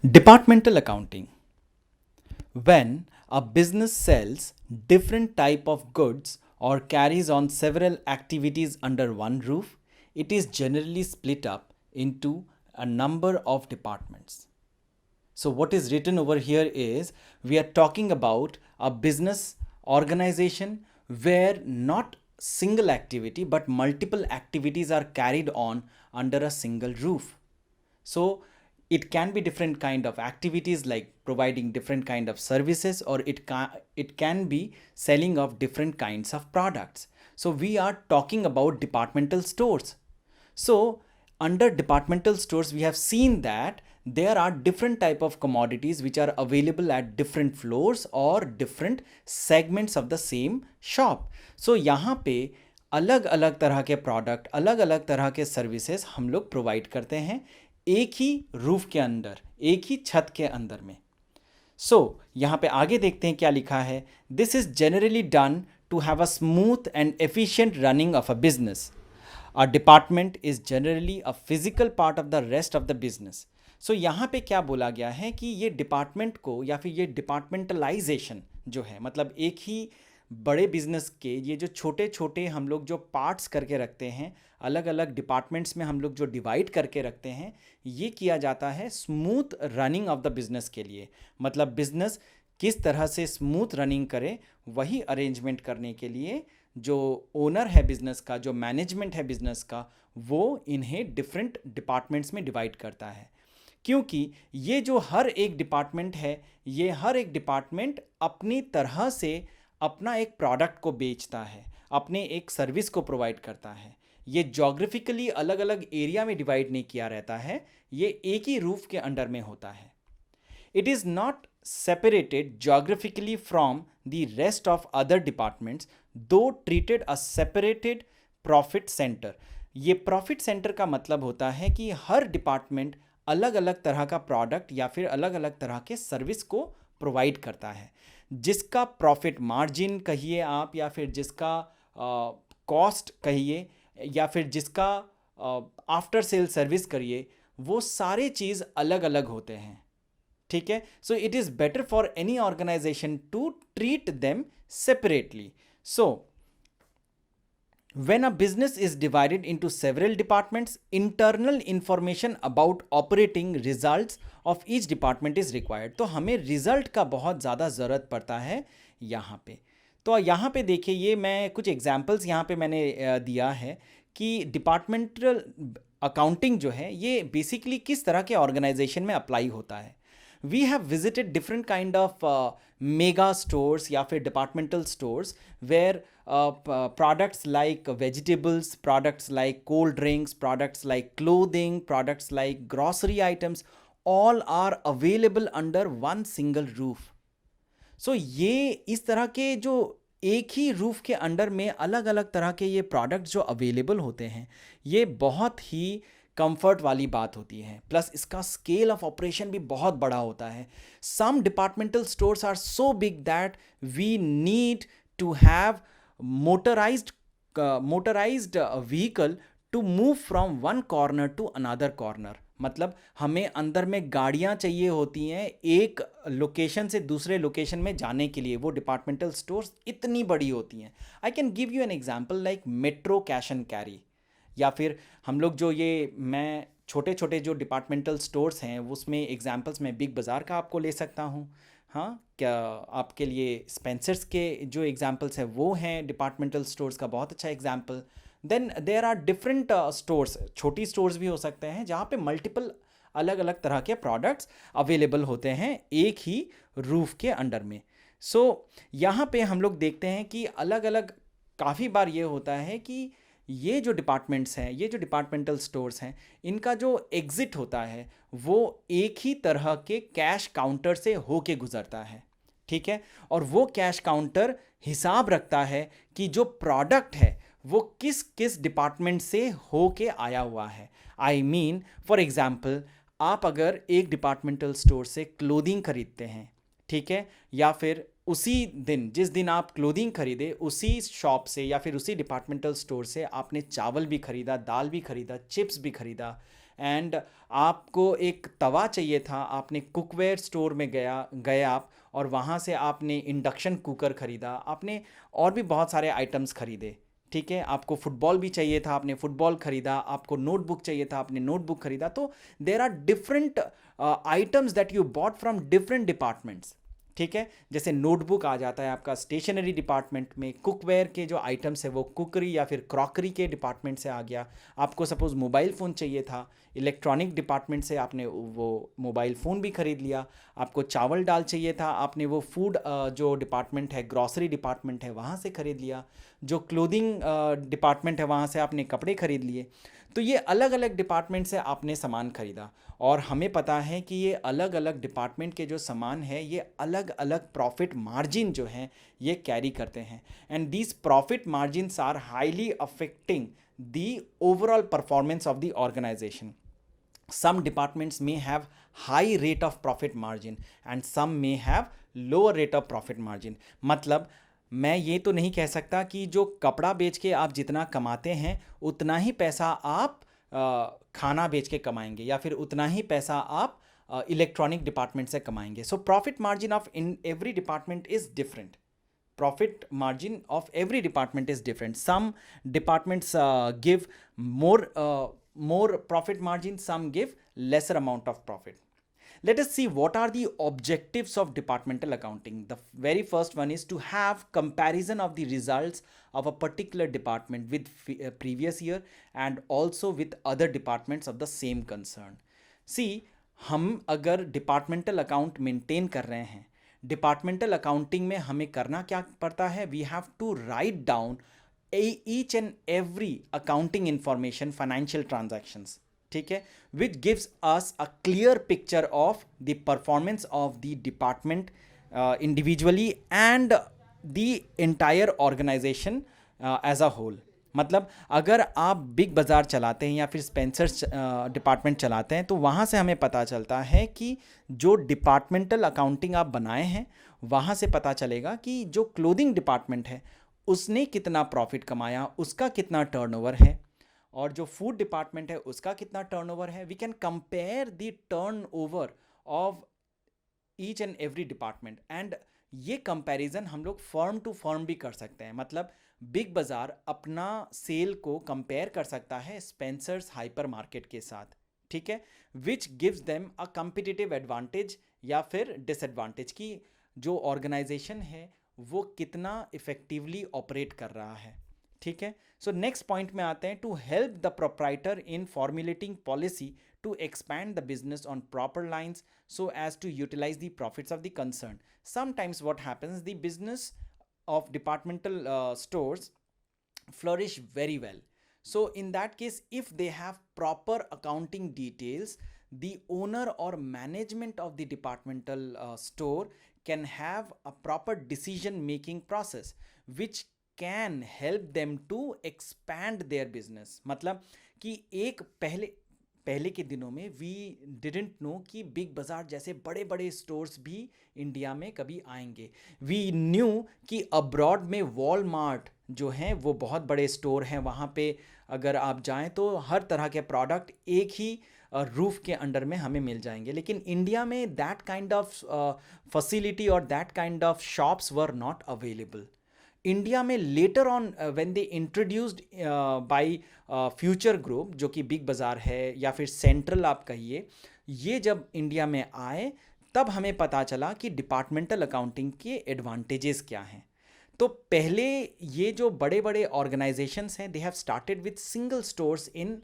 Departmental accounting. When a business sells different type of goods or carries on several activities under one roof, it is generally split up into a number of departments. So, what is written over here is we are talking about a business organization where not single activity but multiple activities are carried on under a single roof. So it can be different kind of activities like providing different kind of services, or it can be selling of different kinds of products. So we are talking about departmental stores. So under departmental stores we have seen that there are different type of commodities which are available at different floors or different segments of the same shop. So यहाँ पे अलग अलग तरह के product, अलग अलग तरह के सर्विसेज हम लोग प्रोवाइड करते हैं एक ही रूफ के अंदर, एक ही छत के अंदर में. सो यहाँ पे आगे देखते हैं क्या लिखा है. This is generally done to have a smooth and efficient running of a business. A department is generally a physical part of the rest of the business. So यहाँ पे क्या बोला गया है कि ये डिपार्टमेंट को या फिर ये डिपार्टमेंटलाइजेशन जो है, मतलब एक ही बड़े बिजनेस के ये जो छोटे छोटे हम लोग जो पार्ट्स करके रखते हैं, अलग अलग डिपार्टमेंट्स में हम लोग जो डिवाइड करके रखते हैं, ये किया जाता है smooth running of the business के लिए. मतलब बिजनेस किस तरह से स्मूथ रनिंग करे वही अरेंजमेंट करने के लिए जो ओनर है बिजनेस का, जो मैनेजमेंट है बिजनेस का, वो इन्हें डिफरेंट डिपार्टमेंट्स में डिवाइड करता है. क्योंकि ये जो हर एक डिपार्टमेंट है, ये हर एक डिपार्टमेंट अपनी तरह से अपना एक प्रोडक्ट को बेचता है, अपने एक सर्विस को प्रोवाइड करता है. ये जोग्राफिकली अलग अलग एरिया में डिवाइड नहीं किया रहता है, ये एक ही रूफ के अंडर में होता है. It is not separated geographically from the rest of other departments, though treated as separated profit center. ये प्रॉफिट सेंटर का मतलब होता है कि हर डिपार्टमेंट अलग अलग तरह का प्रोडक्ट या फिर अलग अलग तरह के सर्विस को प्रोवाइड करता है, जिसका प्रॉफिट मार्जिन कहिए आप, या फिर जिसका कॉस्ट कहिए, या फिर जिसका आफ्टर सेल सर्विस करिए, वो सारे चीज़ अलग अलग होते हैं. ठीक है. So it is better for any organisation to treat them separately. So when a business is divided into several departments, internal information about operating results of each department is required. तो हमें रिजल्ट का बहुत ज़्यादा ज़रूरत पड़ता है यहाँ पे. तो यहाँ पे देखिए, ये मैं कुछ एग्जांपल्स यहाँ पे मैंने दिया है कि डिपार्टमेंटल अकाउंटिंग जो है ये बेसिकली किस तरह के ऑर्गेनाइजेशन में अप्लाई होता है. We have visited different kind of mega stores या फिर departmental stores where products like vegetables, products like cold drinks, products like clothing, products like grocery items, all are available under one single roof. So ये इस तरह के जो एक ही roof के under में अलग अलग तरह के ये प्रोडक्ट्स जो अवेलेबल होते हैं, ये बहुत ही कंफर्ट वाली बात होती है. प्लस इसका स्केल ऑफ ऑपरेशन भी बहुत बड़ा होता है. Some departmental stores are so big that we need to have motorised vehicle to move from one corner to another corner. मतलब हमें अंदर में गाड़ियाँ चाहिए होती हैं एक लोकेशन से दूसरे लोकेशन में जाने के लिए. वो डिपार्टमेंटल स्टोर्स इतनी बड़ी होती हैं. I can give you an example like metro cash and carry, या फिर हम लोग जो ये मैं छोटे छोटे जो डिपार्टमेंटल स्टोर्स हैं उसमें एग्जांपल्स मैं बिग बाज़ार का आपको ले सकता हूँ. हाँ, क्या आपके लिए स्पेंसर्स के जो एग्जांपल्स हैं वो हैं डिपार्टमेंटल स्टोर्स का बहुत अच्छा example. Then there are different stores, छोटी स्टोर्स भी हो सकते हैं जहाँ पे मल्टीपल अलग अलग तरह के प्रोडक्ट्स अवेलेबल होते हैं एक ही रूफ के अंडर में. सो यहाँ पे हम लोग देखते हैं कि अलग अलग काफ़ी बार ये होता है कि ये जो डिपार्टमेंट्स हैं, ये जो डिपार्टमेंटल स्टोर्स हैं, इनका जो एग्ज़िट होता है वो एक ही तरह के कैश काउंटर से होके गुज़रता है. ठीक है. और वो कैश काउंटर हिसाब रखता है कि जो प्रोडक्ट है वो किस किस डिपार्टमेंट से होके आया हुआ है. आई मीन फॉर एग्जांपल, आप अगर एक डिपार्टमेंटल स्टोर से क्लोथिंग खरीदते हैं, ठीक है, या फिर उसी दिन जिस दिन आप क्लोथिंग खरीदे उसी शॉप से या फिर उसी डिपार्टमेंटल स्टोर से आपने चावल भी खरीदा, दाल भी खरीदा, चिप्स भी खरीदा, एंड आपको एक तवा चाहिए था, आपने कुकवेयर स्टोर में गए आप, और वहाँ से आपने इंडक्शन कुकर ख़रीदा, आपने और भी बहुत सारे आइटम्स खरीदे। ठीक है, आपको फुटबॉल भी चाहिए था, आपने फुटबॉल खरीदा, आपको नोटबुक चाहिए था, आपने नोटबुक खरीदा। तो there are different items that you bought from different departments. ठीक है, जैसे नोटबुक आ जाता है आपका स्टेशनरी डिपार्टमेंट में, कुकवेयर के जो आइटम्स है वो कुकरी या फिर क्रॉकरी के डिपार्टमेंट से आ गया। आपको सपोज मोबाइल फ़ोन चाहिए था, इलेक्ट्रॉनिक डिपार्टमेंट से आपने वो मोबाइल फ़ोन भी ख़रीद लिया। आपको चावल दाल चाहिए था, आपने वो फूड जो डिपार्टमेंट है, ग्रॉसरी डिपार्टमेंट है, वहाँ से ख़रीद लिया। जो क्लोथिंग डिपार्टमेंट है वहाँ से आपने कपड़े ख़रीद लिए। तो ये अलग अलग डिपार्टमेंट से आपने सामान खरीदा, और हमें पता है कि ये अलग अलग डिपार्टमेंट के जो सामान है ये अलग अलग प्रॉफिट मार्जिन जो हैं ये कैरी करते हैं, and these profit margins are highly affecting the overall performance of the organisation. Some departments may have high rate of profit margin and some may have lower rate of profit margin. मतलब मैं ये तो नहीं कह सकता कि जो कपड़ा बेच के आप जितना कमाते हैं उतना ही पैसा आप खाना बेच के कमाएंगे, या फिर उतना ही पैसा आप इलेक्ट्रॉनिक डिपार्टमेंट से कमाएंगे. So profit margin of in every department is different. Profit margin of every department is different. Some departments give more profit margin, some give lesser amount of profit. Let us see what are the objectives of departmental accounting. The very first one is to have comparison of the results of a particular department with previous year and also with other departments of the same concern. See, हम अगर departmental account maintain कर रहे हैं, departmental accounting में हमें करना क्या पड़ता है, we have to write down each and every accounting information, financial transactions. ठीक है, which gives us a clear picture of the performance of the department individually and the entire organisation as a whole. मतलब अगर आप big बाज़ार चलाते हैं या फिर स्पेंसर्स डिपार्टमेंट चलाते हैं तो वहाँ से हमें पता चलता है कि जो डिपार्टमेंटल अकाउंटिंग आप बनाए हैं वहाँ से पता चलेगा कि जो क्लोथिंग डिपार्टमेंट है उसने कितना प्रॉफिट कमाया, उसका कितना टर्नओवर है, और जो फूड डिपार्टमेंट है उसका कितना टर्नओवर है. We can compare the turnover of each and every department, and ये कंपैरिजन हम लोग फर्म टू फर्म भी कर सकते हैं. मतलब बिग बाज़ार अपना सेल को कंपेयर कर सकता है स्पेंसर्स हाइपर मार्केट के साथ. ठीक है, which gives them a competitive advantage या फिर डिसएडवांटेज कि जो ऑर्गेनाइजेशन है वो कितना इफेक्टिवली ऑपरेट कर रहा है. ठीक है, सो नेक्स्ट पॉइंट में आते हैं. To help the proprietor in formulating policy to expand the business on proper lines so as to utilize the profits of the concern. Sometimes what happens, the business of departmental stores flourish very well. So in that case, if they have proper accounting details, the owner or management of the departmental store can have a proper decision making process which can help them to expand their business. मतलब कि एक पहले के दिनों में we didn't know कि big बाज़ार जैसे बड़े बड़े स्टोर्स भी इंडिया में कभी आएंगे. वी न्यू कि अब्रॉड में वॉलमार्ट जो हैं वो बहुत बड़े स्टोर हैं, वहाँ पे अगर आप जाएं तो हर तरह के प्रोडक्ट एक ही रूफ के अंडर में हमें मिल जाएंगे. लेकिन इंडिया में दैट काइंड ऑफ फैसिलिटी और that kind of shops were not available. India में later on when they introduced by future group जो कि बिग बाज़ार है या फिर सेंट्रल आप कहिए, ये जब इंडिया में आए तब हमें पता चला कि डिपार्टमेंटल अकाउंटिंग के एडवांटेजेस क्या हैं. तो पहले ये जो बड़े बड़े ऑर्गेनाइजेशंस हैं they have started with single stores in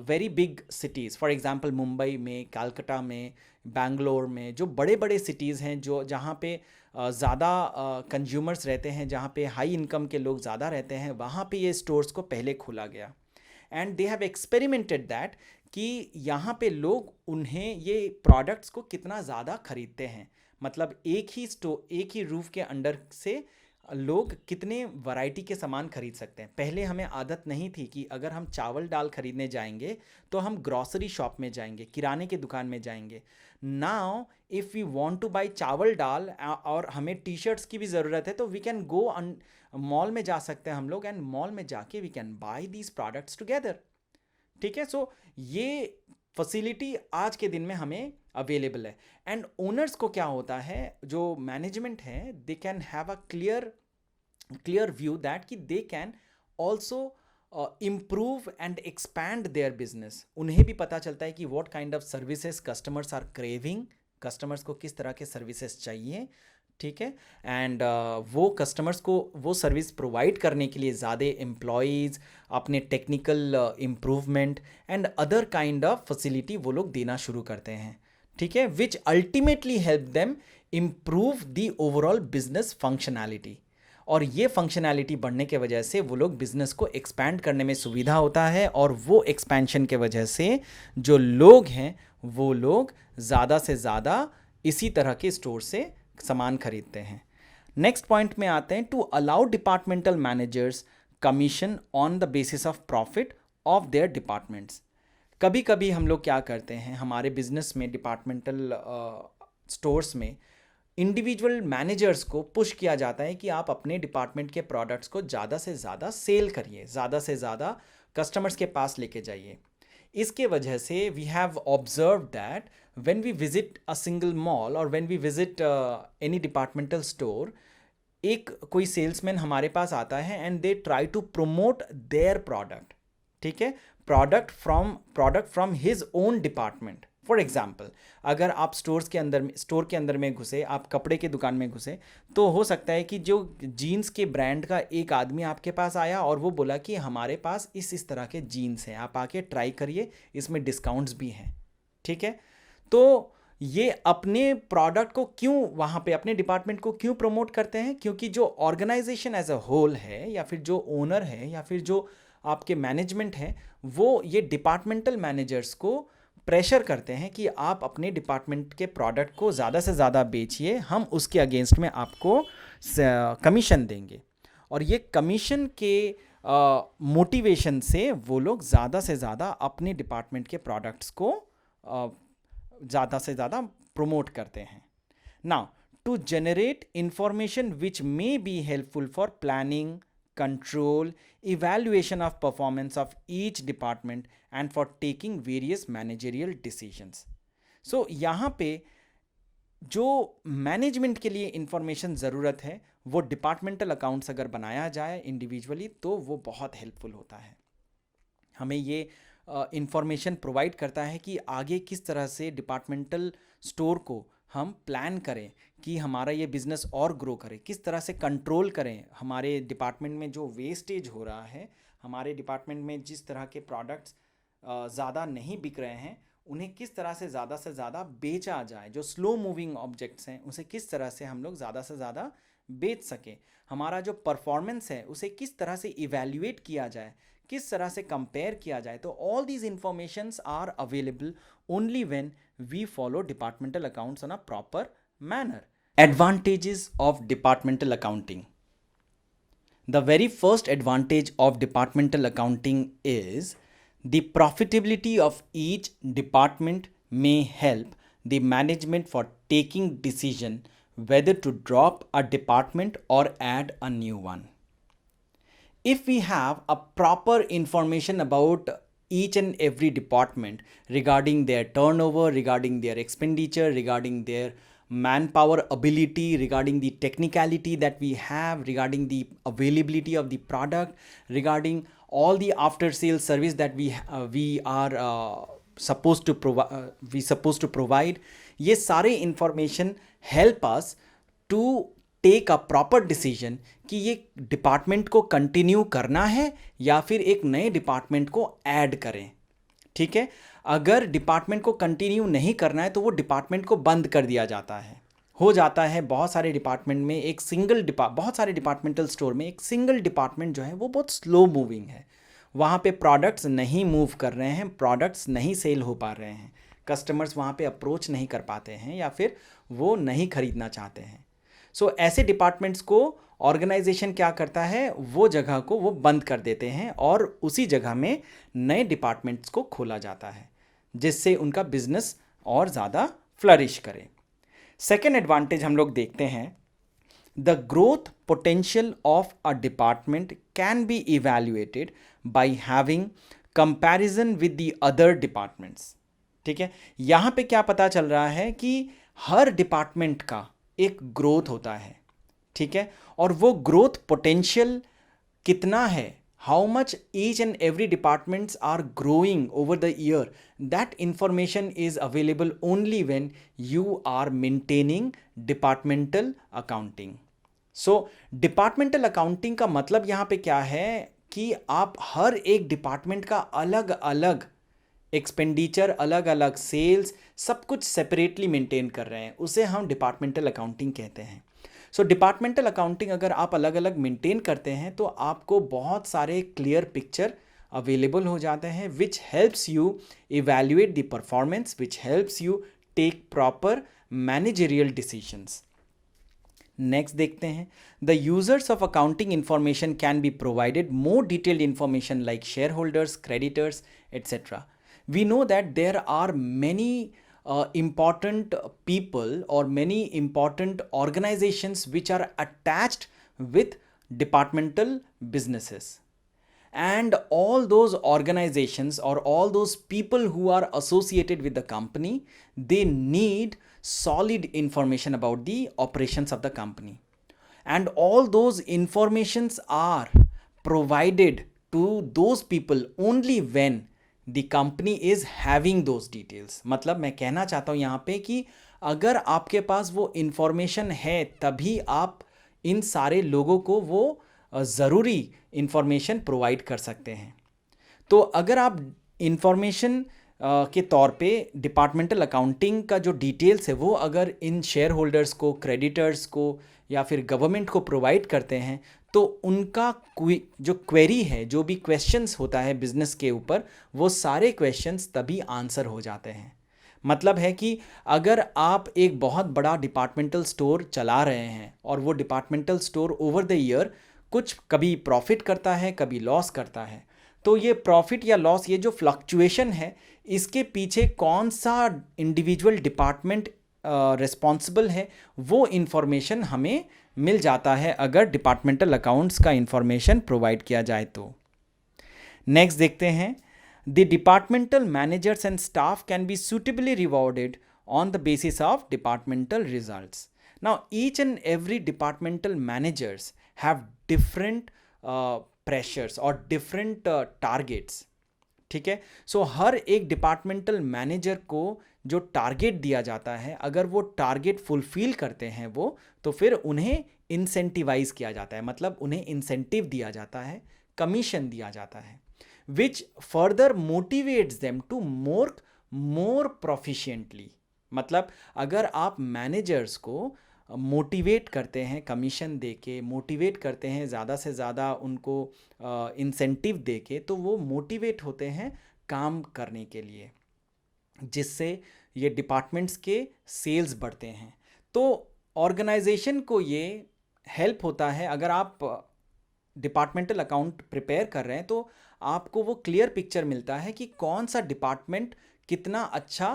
very big cities. For example Mumbai में, कलकत्ता में, बैंगलोर में, जो बड़े बड़े सिटीज़ हैं जो जहाँ पे ज़्यादा कंज्यूमर्स रहते हैं, जहाँ पे हाई इनकम के लोग ज़्यादा रहते हैं, वहाँ पे ये स्टोर्स को पहले खोला गया. And they have experimented that कि यहाँ पे लोग उन्हें ये प्रोडक्ट्स को कितना ज़्यादा खरीदते हैं. मतलब एक ही रूफ के अंडर से लोग कितने वैरायटी के सामान खरीद सकते हैं. पहले हमें आदत नहीं थी कि अगर हम चावल दाल खरीदने जाएंगे तो हम ग्रॉसरी शॉप में जाएंगे, किराने की दुकान में जाएंगे. Now if we want to buy चावल दाल और हमें टी शर्ट्स की भी ज़रूरत है तो वी कैन गो मॉल में जा सकते हैं हम लोग, एंड मॉल में जाके we can buy these products together. ठीक है। सो ये फैसिलिटी आज के दिन में हमें अवेलेबल है। एंड ओनर्स को क्या होता है, जो मैनेजमेंट है, they can have a clear view that कि they can also improve and expand their business. उन्हें भी पता चलता है कि what kind of services customers are craving, customers को किस तरह के सर्विसेज चाहिए, ठीक है। एंड वो कस्टमर्स को वो सर्विस प्रोवाइड करने के लिए ज़्यादा एम्प्लॉयज़, अपने technical improvement and other kind of facility वो लोग देना शुरू करते हैं, ठीक है, which ultimately help them improve the overall business functionality. और ये फंक्शनैलिटी बढ़ने के वजह से वो लोग बिजनेस को एक्सपैंड करने में सुविधा होता है, और वो एक्सपेंशन के वजह से जो लोग हैं वो लोग ज़्यादा से ज़्यादा इसी तरह के स्टोर से सामान खरीदते हैं। नेक्स्ट पॉइंट में आते हैं, to allow departmental managers commission on the basis of profit of their departments. कभी कभी हम लोग क्या करते हैं, हमारे बिजनेस में, डिपार्टमेंटल स्टोर्स में इंडिविजुअल मैनेजर्स को पुश किया जाता है कि आप अपने डिपार्टमेंट के प्रोडक्ट्स को ज़्यादा से ज़्यादा सेल करिए, ज़्यादा से ज़्यादा कस्टमर्स के पास लेके जाइए। इसके वजह से we have observe that when we visit a single mall or when we visit any departmental store, एक कोई सेल्समैन हमारे पास आता है and they try to promote their product, ठीक है, product from his own department. For example, अगर आप स्टोर के अंदर में घुसे, आप कपड़े की दुकान में घुसे, तो हो सकता है कि जो जीन्स के ब्रांड का एक आदमी आपके पास आया और वो बोला कि हमारे पास इस तरह के जीन्स हैं, आप आके ट्राई करिए, इसमें डिस्काउंट्स भी हैं, ठीक है। तो ये अपने प्रोडक्ट को क्यों वहाँ पे, अपने डिपार्टमेंट को क्यों प्रमोट करते हैं? क्योंकि जो ऑर्गेनाइजेशन एज अ होल है, या फिर जो ओनर है, या फिर जो आपके मैनेजमेंट है, वो ये डिपार्टमेंटल मैनेजर्स को प्रेशर करते हैं कि आप अपने डिपार्टमेंट के प्रोडक्ट को ज़्यादा से ज़्यादा बेचिए, हम उसके अगेंस्ट में आपको कमीशन देंगे। और ये कमीशन के मोटिवेशन से वो लोग ज़्यादा से ज़्यादा अपने डिपार्टमेंट के प्रोडक्ट्स को ज़्यादा से ज़्यादा प्रमोट करते हैं। Now, to generate information which may be helpful for planning, control, evaluation of performance of each department and for taking various managerial decisions. So यहाँ पे जो मैनेजमेंट के लिए इंफॉर्मेशन ज़रूरत है, वो डिपार्टमेंटल अकाउंट्स अगर बनाया जाए इंडिविजुअली तो वो बहुत हेल्पफुल होता है। हमें ये इंफॉर्मेशन प्रोवाइड करता है कि आगे किस तरह से डिपार्टमेंटल स्टोर को हम प्लान करें कि हमारा ये बिज़नेस और ग्रो करे, किस तरह से कंट्रोल करें, हमारे डिपार्टमेंट में जो वेस्टेज हो रहा है, हमारे डिपार्टमेंट में जिस तरह के प्रोडक्ट्स ज़्यादा नहीं बिक रहे हैं, उन्हें किस तरह से ज़्यादा बेचा जाए, जो स्लो मूविंग ऑब्जेक्ट्स हैं उसे किस तरह से हम लोग ज़्यादा से ज़्यादा बेच सकें, हमारा जो परफॉर्मेंस है उसे किस तरह से इवैल्यूएट किया जाए, किस तरह से कंपेयर किया जाए। तो all these informations are available only when we follow departmental accounts on a proper manner. Advantages of departmental accounting. The very first advantage of departmental accounting is the profitability of each department may help the management for taking decision whether to drop a department or add a new one. If we have a proper information about each and every department regarding their turnover, regarding their expenditure, regarding their manpower ability, regarding the technicality that we have, regarding the availability of the product, regarding all the after sales service that we are supposed to provide, ये सारे information help us to take a proper decision कि ये department को continue करना है या फिर एक नए डिपार्टमेंट को ऐड करें, ठीक है। अगर डिपार्टमेंट को कंटिन्यू नहीं करना है तो वो डिपार्टमेंट को बंद कर दिया जाता है। हो जाता है बहुत सारे डिपार्टमेंट में बहुत सारे डिपार्टमेंटल स्टोर में एक सिंगल डिपार्टमेंट जो है वो बहुत स्लो मूविंग है, वहाँ पे प्रोडक्ट्स नहीं मूव कर रहे हैं, प्रोडक्ट्स नहीं सेल हो पा रहे हैं, कस्टमर्स वहाँ पे अप्रोच नहीं कर पाते हैं या फिर वो नहीं खरीदना चाहते हैं। सो ऐसे डिपार्टमेंट्स को ऑर्गेनाइजेशन क्या करता है, वो जगह को वो बंद कर देते हैं और उसी जगह में नए डिपार्टमेंट्स को खोला जाता है जिससे उनका बिजनेस और ज़्यादा फ्लरिश करे। सेकेंड एडवांटेज हम लोग देखते हैं, the growth potential of a department can be evaluated by having comparison with the other departments. ठीक है, यहाँ पे क्या पता चल रहा है कि हर डिपार्टमेंट का एक ग्रोथ होता है। ठीक है, और वो ग्रोथ पोटेंशियल कितना है, how much each and every departments are growing over the year, that information is available only when you are maintaining departmental accounting. So departmental accounting का मतलब यहाँ पे क्या है कि आप हर एक डिपार्टमेंट का अलग अलग एक्सपेंडिचर, अलग अलग सेल्स, सब कुछ सेपरेटली मेंटेन कर रहे हैं, उसे हम डिपार्टमेंटल अकाउंटिंग कहते हैं। सो डिपार्टमेंटल अकाउंटिंग अगर आप अलग अलग मेंटेन करते हैं तो आपको बहुत सारे क्लियर पिक्चर अवेलेबल हो जाते हैं, which helps you evaluate the performance, which helps you take proper managerial decisions. Next देखते हैं, the users of accounting information can be provided more detailed information like shareholders, creditors, etcetera. We know that there are many important people or many important organizations which are attached with departmental businesses, and all those organizations or all those people who are associated with the company, they need solid information about the operations of the company, and all those informations are provided to those people only when the company is having those details। मतलब मैं कहना चाहता हूँ यहाँ पे कि अगर आपके पास वो इंफॉर्मेशन है तभी आप इन सारे लोगों को वो ज़रूरी इंफॉर्मेशन प्रोवाइड कर सकते हैं। तो अगर आप इंफॉर्मेशन के तौर पे डिपार्टमेंटल अकाउंटिंग का जो डिटेल्स है वो अगर इन शेयर होल्डर्स को, क्रेडिटर्स को या फिर गवर्नमेंट को प्रोवाइड करते हैं तो उनका जो क्वेरी है, जो भी क्वेश्चंस होता है बिजनेस के ऊपर, वो सारे क्वेश्चंस तभी आंसर हो जाते हैं। मतलब है कि अगर आप एक बहुत बड़ा डिपार्टमेंटल स्टोर चला रहे हैं और वो departmental store over the year कुछ कभी प्रॉफिट करता है, कभी लॉस करता है, तो ये प्रॉफिट या लॉस, ये जो फ्लक्चुएशन है, इसके पीछे कौन सा इंडिविजुअल डिपार्टमेंट रिस्पॉन्सिबल है, वो इन्फॉर्मेशन हमें मिल जाता है अगर डिपार्टमेंटल अकाउंट्स का इंफॉर्मेशन प्रोवाइड किया जाए तो। नेक्स्ट देखते हैं, the departmental managers and staff can be suitably rewarded on the basis of departmental results. Now each and every departmental managers have different pressures or different targets। ठीक है, सो हर एक departmental manager को जो टारगेट दिया जाता है, अगर वो टारगेट फुलफिल करते हैं वो, तो फिर उन्हें इंसेंटिवाइज किया जाता है, मतलब उन्हें इंसेंटिव दिया जाता है, कमीशन दिया जाता है, which further motivates them to more proficiently. मतलब अगर आप मैनेजर्स को मोटिवेट करते हैं, कमीशन दे के मोटिवेट करते हैं, ज़्यादा से ज़्यादा उनको इंसेंटिव दे के, तो वो मोटिवेट होते हैं काम करने के लिए, जिससे ये डिपार्टमेंट्स के सेल्स बढ़ते हैं। तो ऑर्गेनाइजेशन को ये हेल्प होता है, अगर आप डिपार्टमेंटल अकाउंट प्रिपेयर कर रहे हैं तो आपको वो क्लियर पिक्चर मिलता है कि कौन सा डिपार्टमेंट कितना अच्छा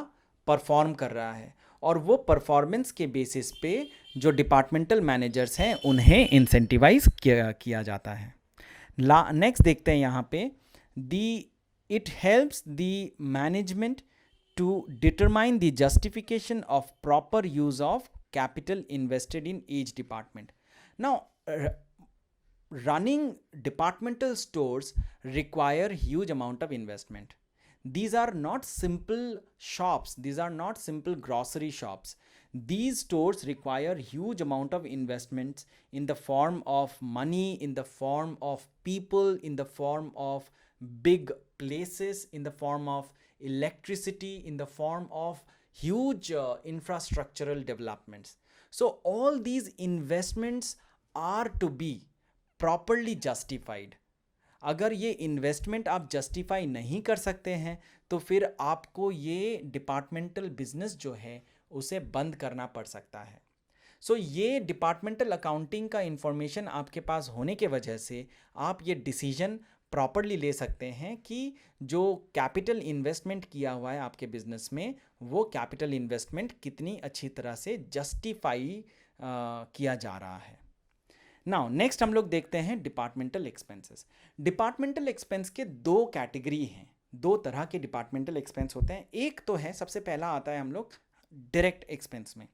परफॉर्म कर रहा है, और वो परफॉर्मेंस के बेसिस पे जो डिपार्टमेंटल मैनेजर्स हैं उन्हें इंसेंटिवाइज किया जाता है। नेक्स्ट देखते हैं यहाँ पे, it helps the management to determine the justification of proper use of capital invested in each department. Now running departmental stores require huge amount of investment. These are not simple shops, these are not simple grocery shops. These stores require huge amount of investments in the form of money, in the form of people, in the form of big places, in the form of electricity, in the form of huge infrastructural developments. So all these investments are to be properly justified. अगर ये investment आप justify नहीं कर सकते हैं तो फिर आपको ये डिपार्टमेंटल बिजनेस जो है उसे बंद करना पड़ सकता है। सो ये डिपार्टमेंटल अकाउंटिंग का इंफॉर्मेशन आपके पास होने के वजह से आप ये डिसीजन प्रॉपरली ले सकते हैं कि जो कैपिटल इन्वेस्टमेंट किया हुआ है आपके बिजनेस में, वो कैपिटल इन्वेस्टमेंट कितनी अच्छी तरह से जस्टिफाई किया जा रहा है। नाउ नेक्स्ट हम लोग देखते हैं डिपार्टमेंटल एक्सपेंसेस। डिपार्टमेंटल एक्सपेंस के दो कैटेगरी हैं, दो तरह के डिपार्टमेंटल एक्सपेंस होते हैं। एक तो है, सबसे पहला आता है हम लोग डायरेक्ट एक्सपेंस में।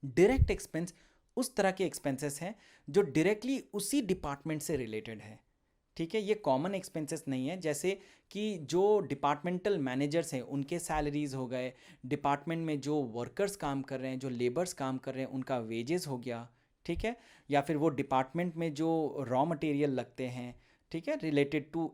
डायरेक्ट एक्सपेंस उस तरह के एक्सपेंसेस हैं जो डायरेक्टली उसी डिपार्टमेंट से रिलेटेड है, ठीक है। ये कॉमन एक्सपेंसेस नहीं है, जैसे कि जो डिपार्टमेंटल मैनेजर्स हैं उनके सैलरीज हो गए, डिपार्टमेंट में जो वर्कर्स काम कर रहे हैं, जो लेबर्स काम कर रहे हैं, उनका वेजेस हो गया, ठीक है। या फिर वो डिपार्टमेंट में जो रॉ मटेरियल लगते हैं, ठीक है, रिलेटेड टू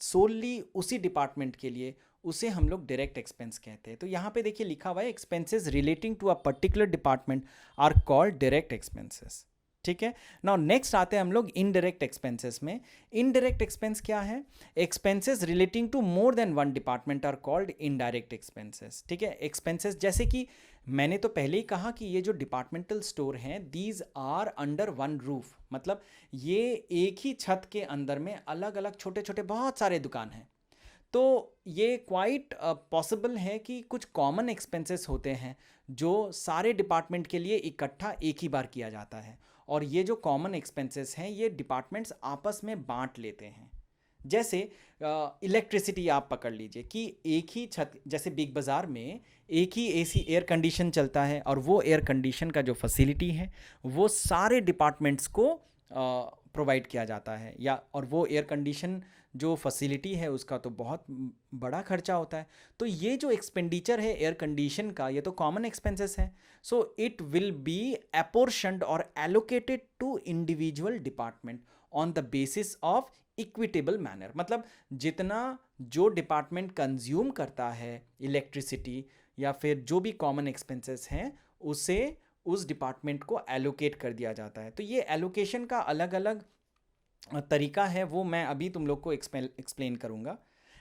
सोली उसी डिपार्टमेंट के लिए, उसे हम लोग डायरेक्ट एक्सपेंस कहते हैं। तो यहाँ पे देखिए लिखा हुआ है expenses relating to a particular department are called direct expenses, ठीक है। नाउ नेक्स्ट आते हैं हम लोग इनडायरेक्ट एक्सपेंसेस में। इनडायरेक्ट एक्सपेंस क्या है? Expenses relating to more than one department are called indirect expenses, ठीक है। एक्सपेंसेस जैसे कि मैंने तो पहले ही कहा कि ये जो डिपार्टमेंटल स्टोर हैं these are under one roof, मतलब ये एक ही छत के अंदर में अलग अलग छोटे छोटे बहुत सारे दुकान हैं। तो ये क्वाइट पॉसिबल है कि कुछ कॉमन एक्सपेंसेस होते हैं जो सारे डिपार्टमेंट के लिए इकट्ठा एक ही बार किया जाता है, और ये जो कॉमन एक्सपेंसेस हैं ये डिपार्टमेंट्स आपस में बांट लेते हैं। जैसे इलेक्ट्रिसिटी आप पकड़ लीजिए कि एक ही छत, जैसे बिग बाज़ार में एक ही एसी एयर कंडीशन चलता है, और वो एयर कंडीशन का जो फैसिलिटी है वो सारे डिपार्टमेंट्स को प्रोवाइड किया जाता है, या और वो एयर कंडीशन जो फैसिलिटी है उसका तो बहुत बड़ा खर्चा होता है। तो ये जो एक्सपेंडिचर है एयर कंडीशन का, ये तो कॉमन एक्सपेंसेस है। So it will be apportioned और allocated to individual department on the basis of equitable manner, मतलब जितना जो डिपार्टमेंट कंज्यूम करता है इलेक्ट्रिसिटी या फिर जो भी कॉमन एक्सपेंसेस हैं उसे उस डिपार्टमेंट को एलोकेट कर दिया जाता है। तो ये एलोकेशन का अलग अलग तरीका है, वो मैं अभी तुम लोग को एक्सप्लेन करूंगा।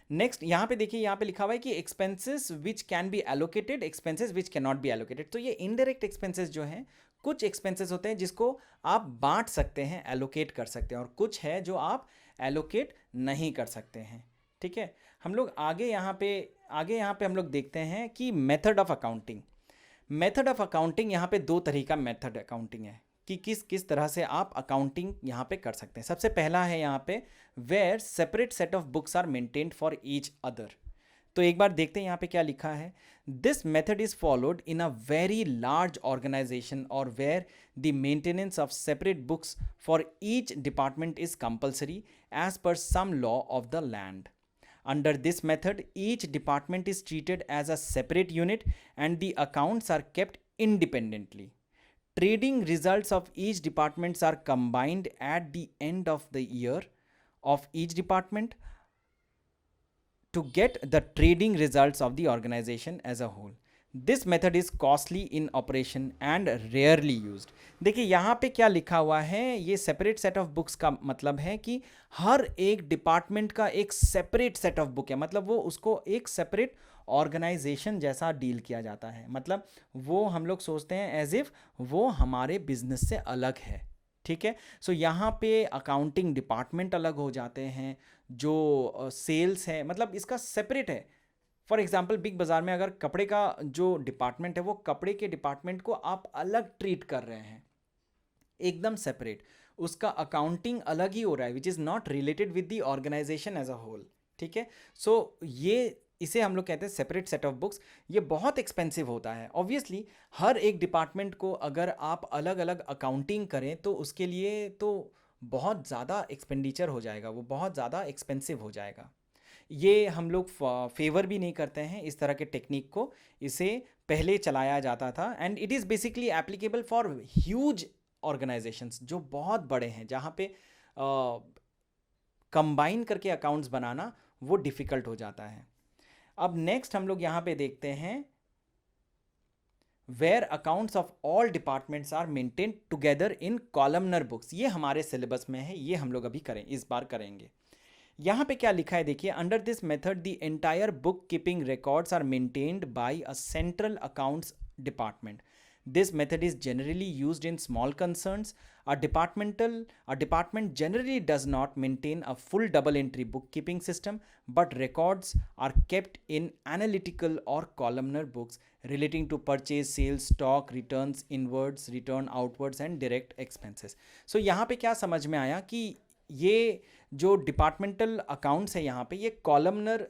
नेक्स्ट यहाँ पे देखिए, यहाँ पे लिखा हुआ है कि expenses which can B allocated, expenses which can not be allocated. तो ये इनडायरेक्ट एक्सपेंसेस जो हैं, कुछ एक्सपेंसेस होते हैं जिसको आप बांट सकते हैं, एलोकेट कर सकते हैं, और कुछ है जो आप एलोकेट नहीं कर सकते हैं, ठीक है। हम लोग आगे यहाँ पे हम लोग देखते हैं कि method of accounting. Method of accounting, यहाँ पे दो तरह का मेथड अकाउंटिंग है कि किस तरह से आप अकाउंटिंग यहाँ पे कर सकते हैं। सबसे पहला है यहाँ पे where separate set of books are maintained for each other. तो एक बार देखते हैं यहाँ पे क्या लिखा है। This method is followed in a very large organisation और where the maintenance of separate books for each department is compulsory as per some law of the land. Under this method, each department is treated as a separate unit and the accounts are kept independently. Trading results of each departments are combined at the end of the year of each department to get the trading results of the organization as a whole. This method is costly in operation and rarely used. देखिए यहाँ पे क्या लिखा हुआ है, ये separate set of books का मतलब है कि हर एक डिपार्टमेंट का एक सेपरेट सेट ऑफ बुक है, मतलब वो उसको एक सेपरेट ऑर्गेनाइजेशन जैसा डील किया जाता है। मतलब वो हम लोग सोचते हैं एज इफ वो हमारे बिजनेस से अलग है, ठीक है। सो यहाँ पे अकाउंटिंग डिपार्टमेंट अलग हो जाते हैं, जो सेल्स है मतलब इसका सेपरेट है। फॉर एग्जाम्पल बिग बाज़ार में अगर कपड़े का जो डिपार्टमेंट है वो कपड़े के डिपार्टमेंट को आप अलग ट्रीट कर रहे हैं, एकदम सेपरेट, उसका अकाउंटिंग अलग ही हो रहा है, which is not related with the organisation as a whole, ठीक है। सो ये इसे हम लोग कहते हैं सेपरेट सेट ऑफ बुक्स। ये बहुत एक्सपेंसिव होता है ऑब्वियसली। हर एक डिपार्टमेंट को अगर आप अलग अलग अकाउंटिंग करें तो उसके लिए तो बहुत ज़्यादा एक्सपेंडिचर हो जाएगा, वो बहुत ज़्यादा एक्सपेंसिव हो जाएगा। ये हम लोग फेवर भी नहीं करते हैं इस तरह के टेक्निक को, इसे पहले चलाया जाता था and it is basically applicable for huge organisations जो बहुत बड़े हैं, जहाँ पे कंबाइन करके अकाउंट्स बनाना वो डिफ़िकल्ट हो जाता है। अब नेक्स्ट हम लोग यहाँ पे देखते हैं where accounts of all departments are maintain together in columnar books. ये हमारे सिलेबस में है, ये हम लोग अभी इस बार करेंगे। यहाँ पे क्या लिखा है देखिए, under this method the entire bookkeeping records are maintained by a central accounts department. This method is generally used in small concerns. A department generally does not maintain a full double entry bookkeeping system, but records are kept in analytical or columnar books relating to purchase, sales, stock, returns inwards, return outwards and direct expenses. So यहाँ पे क्या समझ में आया कि ये जो departmental accounts है यहाँ पे ये कॉलमनर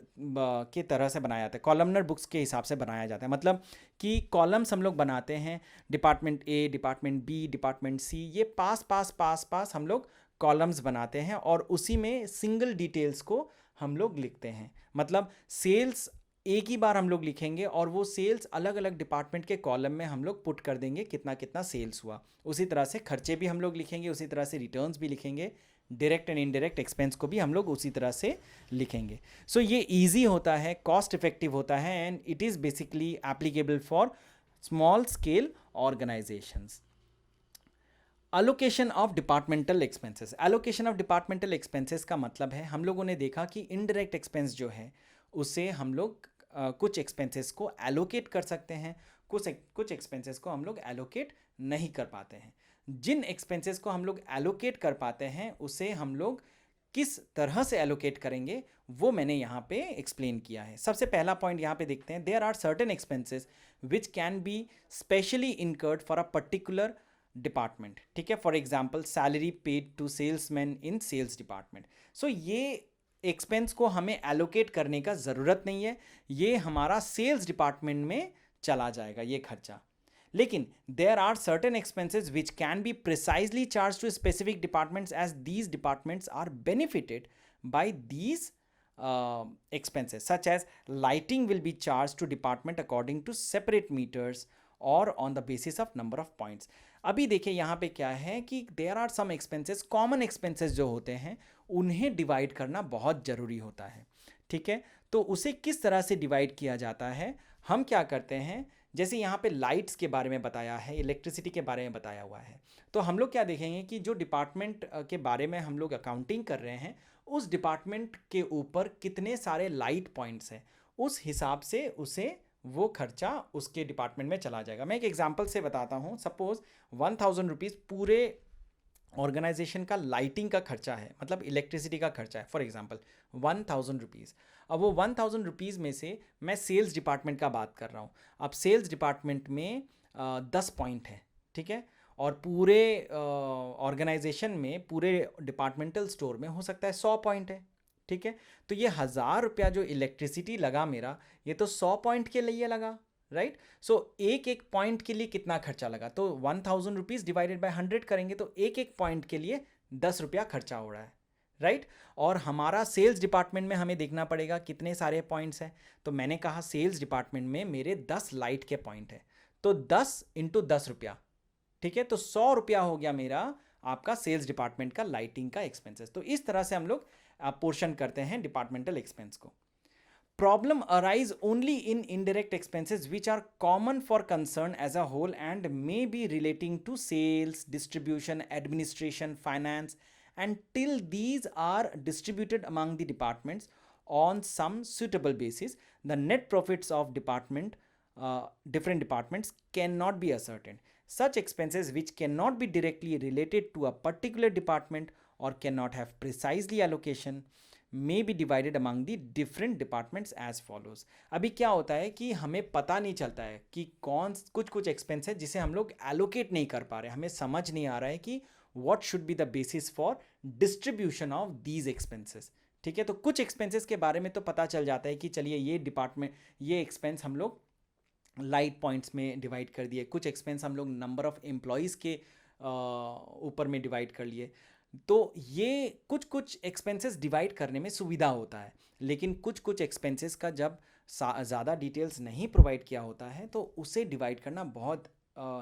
के तरह से बनाया जाता है, कॉलमनर बुक्स के हिसाब से बनाया जाता है। मतलब कि कॉलम्स हम लोग बनाते हैं, department A, department B, department सी, ये पास पास पास पास हम लोग कॉलम्स बनाते हैं और उसी में सिंगल डिटेल्स को हम लोग लिखते हैं। मतलब सेल्स एक ही बार हम लोग लिखेंगे और वो सेल्स अलग अलग डिपार्टमेंट के कॉलम में हम लोग पुट कर देंगे कितना कितना सेल्स हुआ। उसी तरह से खर्चे भी हम लोग लिखेंगे, उसी तरह से रिटर्न्स भी लिखेंगे, डायरेक्ट एंड इनडायरेक्ट एक्सपेंस को भी हम लोग उसी तरह से लिखेंगे। सो ये ईजी होता है, कॉस्ट इफेक्टिव होता है and it is basically applicable for small scale organisations. Allocation of departmental expenses. Allocation of departmental expenses का मतलब है हम लोगों ने देखा कि इनडायरेक्ट एक्सपेंस जो है उसे हम लोग कुछ एक्सपेंसेस को एलोकेट कर सकते हैं, कुछ एक्सपेंसेस को हम लोग एलोकेट नहीं कर पाते हैं। जिन एक्सपेंसेस को हम लोग एलोकेट कर पाते हैं उसे हम लोग किस तरह से एलोकेट करेंगे वो मैंने यहाँ पे एक्सप्लेन किया है। सबसे पहला पॉइंट यहाँ पे देखते हैं, there are certain expenses which can be specially incurred for a particular department. ठीक है, for example salary paid to salesman in sales department. So ये एक्सपेंस को हमें एलोकेट करने का ज़रूरत नहीं है, ये हमारा सेल्स डिपार्टमेंट में चला जाएगा ये खर्चा। लेकिन there are certain expenses which can be precisely charge to specific departments as these departments are benefited by these expenses, such as lighting will be charged to department according to separate meters or on the basis of number of points. अभी देखिए यहाँ पे क्या है कि there are some expenses, common expenses जो होते हैं उन्हें डिवाइड करना बहुत ज़रूरी होता है। ठीक है, तो उसे किस तरह से डिवाइड किया जाता है, हम क्या करते हैं, जैसे यहाँ पे लाइट्स के बारे में बताया है, इलेक्ट्रिसिटी के बारे में बताया हुआ है, तो हम लोग क्या देखेंगे कि जो डिपार्टमेंट के बारे में हम लोग अकाउंटिंग कर रहे हैं उस डिपार्टमेंट के ऊपर कितने सारे लाइट पॉइंट्स हैं, उस हिसाब से उसे वो खर्चा उसके डिपार्टमेंट में चला जाएगा। मैं एक एग्जांपल से बताता हूँ। सपोज 1000 रुपीज़ पूरे ऑर्गेनाइजेशन का लाइटिंग का खर्चा है, मतलब इलेक्ट्रिसिटी का खर्चा है, फॉर एग्जांपल 1000 रुपीज़। अब वो 1000 रुपीज़ में से मैं सेल्स डिपार्टमेंट का बात कर रहा हूँ। अब सेल्स डिपार्टमेंट में 10 पॉइंट है, ठीक है, और पूरे ऑर्गेनाइजेशन में, पूरे डिपार्टमेंटल स्टोर में हो सकता है 100 पॉइंट है। ठीक है, तो ये 1000 रुपया जो इलेक्ट्रिसिटी लगा मेरा, ये तो 100 पॉइंट के लिए लगा, राइट। सो एक एक पॉइंट के लिए कितना खर्चा लगा, तो 1000 रुपीज़ डिवाइडेड बाय 100 करेंगे तो एक एक पॉइंट के लिए 10 रुपया खर्चा हो रहा है, राइट। और हमारा सेल्स डिपार्टमेंट में हमें देखना पड़ेगा कितने सारे पॉइंट्स हैं, तो मैंने कहा सेल्स डिपार्टमेंट में मेरे 10 लाइट के पॉइंट हैं, तो 10 इंटू 10 रुपया, ठीक है, तो 100 रुपया हो गया मेरा आपका सेल्स डिपार्टमेंट का लाइटिंग का एक्सपेंसेस। तो इस तरह से हम लोग पोर्शन करते हैं डिपार्टमेंटल एक्सपेंस को। Problem arise only in indirect expenses which are common for concern as a whole and may be relating to sales, distribution, administration, finance, until these are distributed among the departments on some suitable basis. The net profits of different departments cannot be ascertained. Such expenses which cannot be directly related to a particular department or cannot have precisely allocation may be divided among the different departments as follows. अभी क्या होता है कि हमें पता नहीं चलता है कि कुछ एक्सपेंस है जिसे हम लोग एलोकेट नहीं कर पा रहे, हमें समझ नहीं आ रहा है कि what should be the basis for distribution of these expenses. ठीक है, तो कुछ एक्सपेंसेस के बारे में तो पता चल जाता है कि चलिए ये डिपार्टमेंट, ये एक्सपेंस हम लोग लाइट पॉइंट्स में डिवाइड कर दिए, कुछ एक्सपेंस हम लोग नंबर ऑफ एम्प्लॉयज़ के ऊपर में डिवाइड कर लिए, तो ये कुछ एक्सपेंसेस डिवाइड करने में सुविधा होता है। लेकिन कुछ एक्सपेंसेस का जब ज़्यादा डिटेल्स नहीं प्रोवाइड किया होता है तो उसे डिवाइड करना बहुत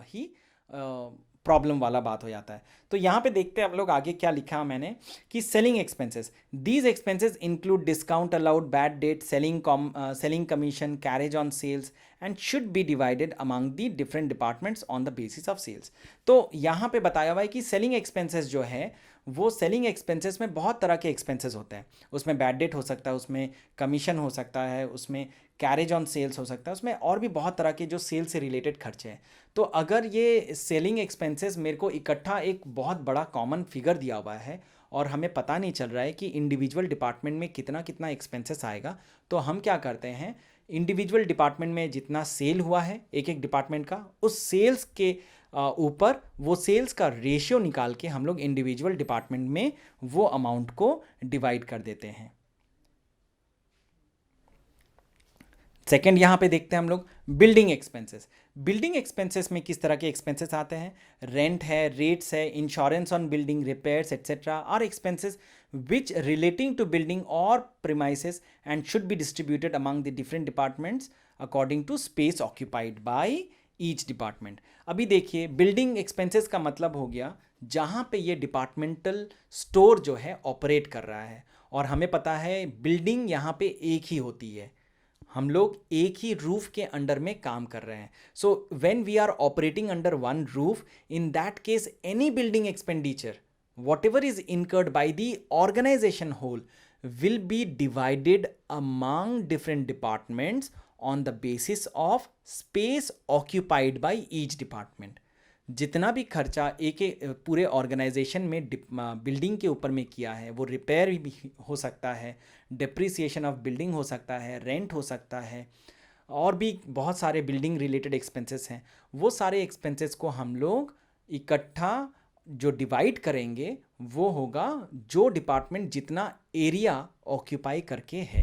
ही प्रॉब्लम वाला बात हो जाता है। तो यहाँ पे देखते हैं हम लोग आगे क्या लिखा मैंने कि selling expenses, these expenses include discount allowed, bad debt, selling commission, carriage on sales and should be divided among the different departments on the basis of sales. तो यहाँ पे बताया हुआ है कि सेलिंग एक्सपेंसेस जो है वो सेलिंग एक्सपेंसेस में बहुत तरह के एक्सपेंसेस होते हैं। उसमें बैड डेट हो सकता है, उसमें कमीशन हो सकता है, उसमें कैरेज ऑन सेल्स हो सकता है, उसमें और भी बहुत तरह के जो सेल से रिलेटेड खर्चे हैं। तो अगर ये सेलिंग एक्सपेंसेस मेरे को इकट्ठा एक बहुत बड़ा कॉमन फिगर दिया हुआ है और हमें पता नहीं चल रहा है कि इंडिविजुअल डिपार्टमेंट में कितना कितना एक्सपेंसेस आएगा, तो हम क्या करते हैं, इंडिविजुअल डिपार्टमेंट में जितना सेल हुआ है एक एक डिपार्टमेंट का, उस सेल्स के ऊपर वो सेल्स का रेशियो निकाल के हम लोग इंडिविजुअल डिपार्टमेंट में वो अमाउंट को डिवाइड कर देते हैं। सेकेंड यहाँ पे देखते हैं हम लोग बिल्डिंग एक्सपेंसेस। बिल्डिंग एक्सपेंसेस में किस तरह के एक्सपेंसेस आते हैं, रेंट है, रेट्स है, insurance on building, repairs etcetera are expenses which relating to building और premises and should be distributed among the different departments according to space occupied by each department. अभी देखिए, बिल्डिंग एक्सपेंसेस का मतलब हो गया जहाँ पे ये डिपार्टमेंटल स्टोर जो है ऑपरेट कर रहा है, और हमें पता है बिल्डिंग यहाँ पे एक ही होती है, हम लोग एक ही रूफ के अंडर में काम कर रहे हैं। So when we are operating under one roof, in that case any building expenditure whatever is incurred by the organization whole will be divided among different departments on the basis of space occupied by each department। जितना भी खर्चा एक पूरे organisation में building के ऊपर में किया है, वो रिपेयर भी हो सकता है, डिप्रिसिएशन ऑफ बिल्डिंग हो सकता है, रेंट हो सकता है, और भी बहुत सारे बिल्डिंग रिलेटेड एक्सपेंसेस हैं, वो सारे एक्सपेंसेस को हम लोग इकट्ठा जो डिवाइड करेंगे वो होगा जो डिपार्टमेंट जितना एरिया ऑक्यूपाई करके है।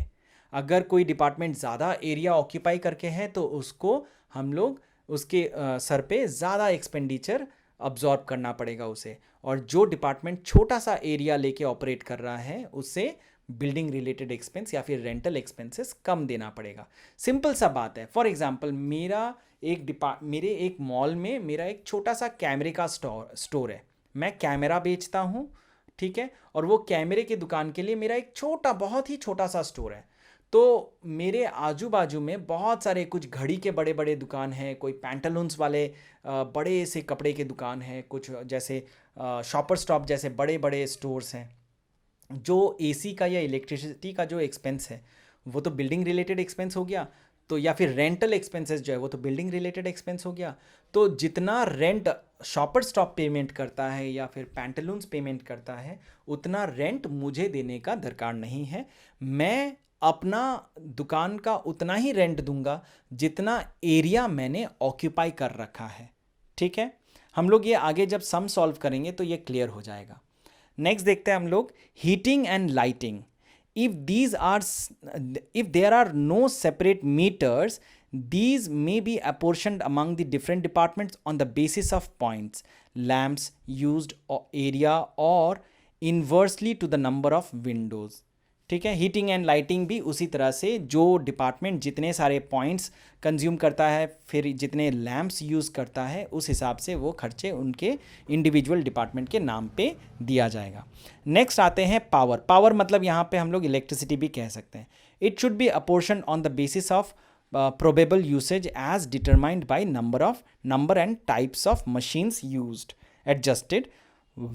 अगर कोई डिपार्टमेंट ज़्यादा एरिया ऑक्यूपाई करके है तो उसको हम लोग उसके सर पे ज़्यादा एक्सपेंडिचर अब्जॉर्ब करना पड़ेगा उसे, और जो डिपार्टमेंट छोटा सा एरिया लेके ऑपरेट कर रहा है उससे बिल्डिंग रिलेटेड एक्सपेंस या फिर रेंटल एक्सपेंसेस कम देना पड़ेगा। सिंपल सा बात है। फॉर एग्जांपल, मेरे एक मॉल में मेरा एक छोटा सा कैमरे का स्टोर है, मैं कैमरा बेचता हूँ, ठीक है, और वो कैमरे की दुकान के लिए मेरा एक छोटा, बहुत ही छोटा सा स्टोर है। तो मेरे आजू बाजू में बहुत सारे कुछ घड़ी के बड़े बड़े दुकान हैं, कोई पैंटालून्स वाले बड़े से कपड़े के दुकान हैं, कुछ जैसे शॉपर स्टॉप जैसे बड़े बड़े स्टोर्स हैं। जो एसी का या इलेक्ट्रिसिटी का जो एक्सपेंस है वो तो बिल्डिंग रिलेटेड एक्सपेंस हो गया, तो या फिर रेंटल एक्सपेंसेस जो है वो तो बिल्डिंग रिलेटेड एक्सपेंस हो गया। तो जितना रेंट शॉपर स्टॉप पेमेंट करता है या फिर पैंटालून्स पेमेंट करता है, उतना रेंट मुझे देने का दरकार नहीं है। मैं अपना दुकान का उतना ही रेंट दूंगा जितना एरिया मैंने ऑक्यूपाई कर रखा है, ठीक है। हम लोग ये आगे जब सम सॉल्व करेंगे तो ये क्लियर हो जाएगा। नेक्स्ट देखते हैं हम लोग heating and lighting. if there are no separate meters, these may be apportioned among the different departments on the basis of points, lamps used, or area, or inversely to the number of windows। ठीक है, heating and lighting भी उसी तरह से, जो department जितने सारे points consume करता है, फिर जितने लैम्प्स यूज़ करता है, उस हिसाब से वो खर्चे उनके इंडिविजुअल डिपार्टमेंट के नाम पे दिया जाएगा। नेक्स्ट आते हैं पावर। पावर मतलब यहाँ पे हम लोग इलेक्ट्रिसिटी भी कह सकते हैं। It should be apportion on the basis of probable usage as determined by number and types of machines used, adjusted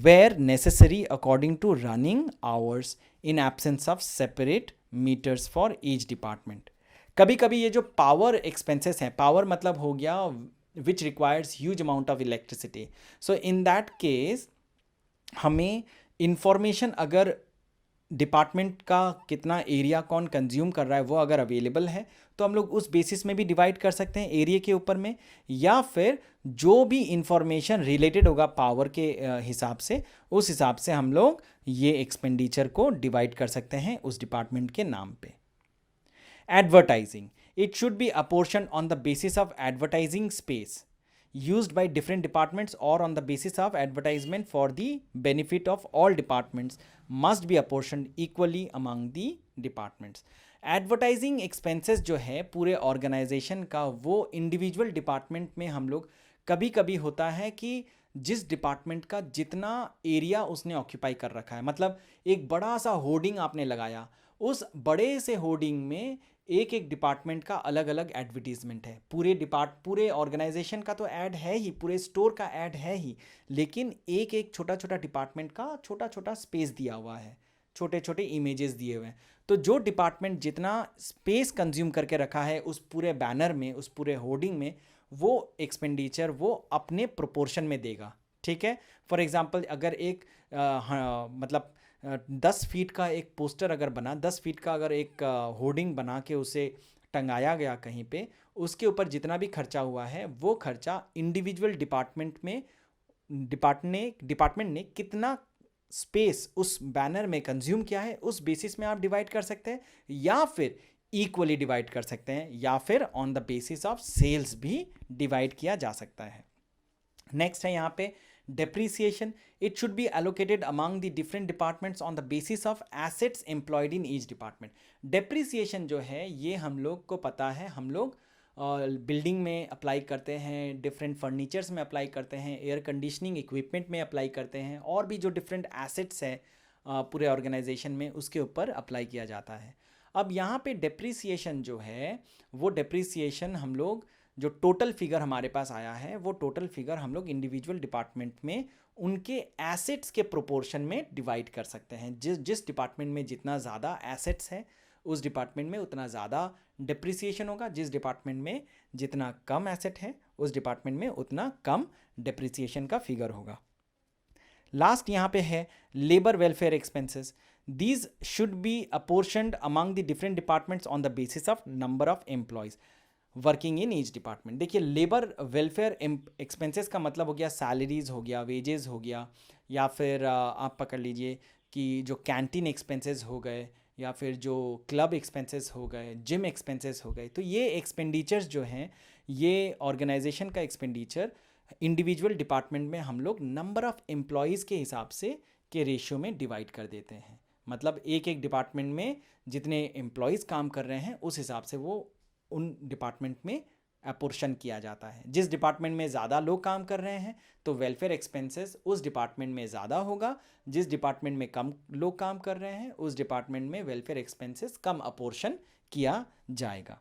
where necessary according to running hours in absence of separate meters for each department। कभी कभी ये जो power expenses हैं, power मतलब हो गया which requires huge amount of electricity, so in that case हमें information अगर डिपार्टमेंट का कितना एरिया कौन कंज्यूम कर रहा है वो अगर अवेलेबल है तो हम लोग उस बेसिस में भी डिवाइड कर सकते हैं एरिया के ऊपर में, या फिर जो भी इंफॉर्मेशन रिलेटेड होगा पावर के हिसाब से, उस हिसाब से हम लोग ये एक्सपेंडिचर को डिवाइड कर सकते हैं उस डिपार्टमेंट के नाम पे। Advertising, it should be apportion on the basis of advertising space used by different departments or on the basis of advertisement for the benefit of all departments must be apportioned equally among the departments। Advertising expenses जो है पूरे organisation का, वो individual department में हम लोग कभी कभी होता है कि जिस डिपार्टमेंट का जितना एरिया उसने ऑक्यूपाई कर रखा है, मतलब एक बड़ा सा होर्डिंग आपने लगाया, उस बड़े से होर्डिंग में एक एक डिपार्टमेंट का अलग अलग एडवर्टीजमेंट है। पूरे ऑर्गेनाइजेशन का तो ऐड है ही, पूरे स्टोर का ऐड है ही, लेकिन एक एक छोटा छोटा डिपार्टमेंट का छोटा छोटा स्पेस दिया हुआ है, छोटे छोटे इमेजेस दिए हुए हैं। तो जो डिपार्टमेंट जितना स्पेस कंज्यूम करके रखा है उस पूरे बैनर में, उस पूरे होर्डिंग में, वो एक्सपेंडिचर वो अपने प्रोपोर्शन में देगा। ठीक है। फॉर एग्जांपल अगर एक मतलब 10 फीट का एक पोस्टर अगर बना, 10 फीट का अगर एक होर्डिंग बना के उसे टंगाया गया कहीं पे, उसके ऊपर जितना भी खर्चा हुआ है वो खर्चा इंडिविजुअल डिपार्टमेंट ने कितना स्पेस उस बैनर में कंज्यूम किया है उस बेसिस में आप डिवाइड कर सकते हैं, या फिर इक्वली डिवाइड कर सकते हैं, या फिर on the basis of sales भी डिवाइड किया जा सकता है। नेक्स्ट है यहाँ पे depreciation. It should be allocated among the different departments on the basis of assets employed in each department. depreciation जो है ये हम लोग को पता है, हम लोग बिल्डिंग में अप्लाई करते हैं, डिफरेंट फर्नीचर्स में अप्लाई करते हैं, एयर कंडीशनिंग इक्विपमेंट में अप्लाई करते हैं, और भी जो डिफरेंट एसेट्स है पूरे ऑर्गेनाइजेशन में उसके ऊपर अप्लाई किया जाता है। अब यहाँ पे डेप्रीसिएशन जो है वो डेप्रीसिएशन हम लोग जो टोटल फिगर हमारे पास आया है वो टोटल फिगर हम लोग इंडिविजुअल डिपार्टमेंट में उनके एसेट्स के प्रोपोर्शन में डिवाइड कर सकते हैं। जिस डिपार्टमेंट में जितना ज़्यादा एसेट्स है उस डिपार्टमेंट में उतना ज़्यादा डेप्रिसिएशन होगा, जिस डिपार्टमेंट में जितना कम एसेट है उस डिपार्टमेंट में उतना कम डेप्रिसिएशन का फिगर होगा। लास्ट यहाँ पे है labour welfare expenses. These should be apportioned among the different departments on the basis of number of employees working in each department. देखिए लेबर वेलफेयर एक्सपेंसेस का मतलब हो गया सैलरीज हो गया, वेजेस हो गया, या फिर आप पकड़ लीजिए कि जो कैंटीन एक्सपेंसेस हो गए, या फिर जो क्लब एक्सपेंसेस हो गए, जिम एक्सपेंसेस हो गए। तो ये एक्सपेंडिचर्स जो हैं ये ऑर्गेनाइजेशन का एक्सपेंडिचर इंडिविजुअल डिपार्टमेंट में हम लोग नंबर ऑफ़ एम्प्लॉयज़ के हिसाब से के रेशियो में डिवाइड कर देते हैं। मतलब एक एक डिपार्टमेंट में जितने एम्प्लॉयज़ काम कर रहे हैं उस हिसाब से वो उन डिपार्टमेंट में अपोर्शन किया जाता है। जिस डिपार्टमेंट में ज़्यादा लोग काम कर रहे हैं तो वेलफेयर एक्सपेंसेस उस डिपार्टमेंट में ज़्यादा होगा, जिस डिपार्टमेंट में कम लोग काम कर रहे हैं उस डिपार्टमेंट में वेलफेयर एक्सपेंसेस कम अपोर्शन किया जाएगा।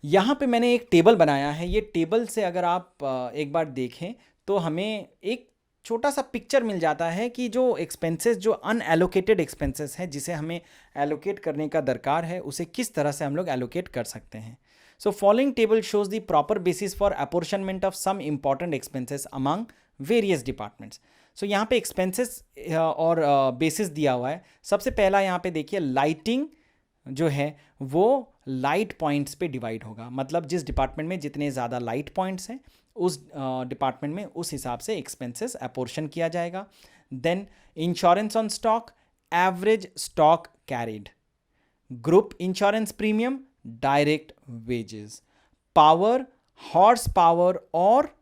यहाँ पे मैंने एक टेबल बनाया है। ये टेबल से अगर आप एक बार देखें तो हमें एक छोटा सा पिक्चर मिल जाता है कि जो एक्सपेंसेस, जो अनएलोकेटेड एक्सपेंसेस है जिसे हमें एलोकेट करने का दरकार है, उसे किस तरह से हम लोग एलोकेट कर सकते हैं। So following table shows the proper basis for apportionment of some important expenses among various departments. So यहाँ पे एक्सपेंसेस और बेसिस दिया हुआ है। सबसे पहला यहाँ पे देखिए लाइटिंग जो है वो लाइट पॉइंट्स पे डिवाइड होगा, मतलब जिस डिपार्टमेंट में जितने ज़्यादा लाइट पॉइंट्स हैं उस डिपार्टमेंट में उस हिसाब से एक्सपेंसेस अपोर्शन किया जाएगा। Then insurance on stock, average stock carried, group insurance premium, direct wages, power, horse power और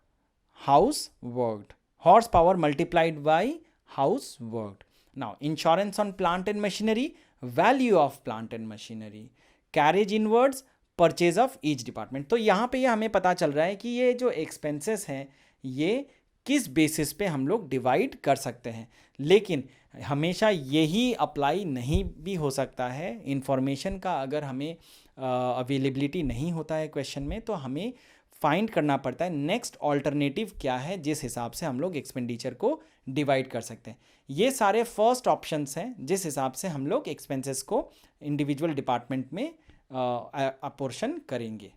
hours worked, horse power multiplied by hours worked. Now insurance on plant and machinery, value of plant and machinery, carriage inwards, purchase of each department. तो यहाँ पे हमें पता चल रहा है कि ये जो एक्सपेंसेस हैं ये किस बेसिस पे हम लोग डिवाइड कर सकते हैं, लेकिन हमेशा यही अप्लाई नहीं भी हो सकता है। इंफॉर्मेशन का अगर हमें अवेलेबिलिटी नहीं होता है क्वेश्चन में तो हमें फाइंड करना पड़ता है नेक्स्ट ऑल्टरनेटिव क्या है जिस हिसाब से हम लोग एक्सपेंडिचर को डिवाइड कर सकते हैं। ये सारे फर्स्ट ऑप्शंस हैं जिस हिसाब से हम लोग एक्सपेंसेस को इंडिविजुअल डिपार्टमेंट में अपोर्शन करेंगे।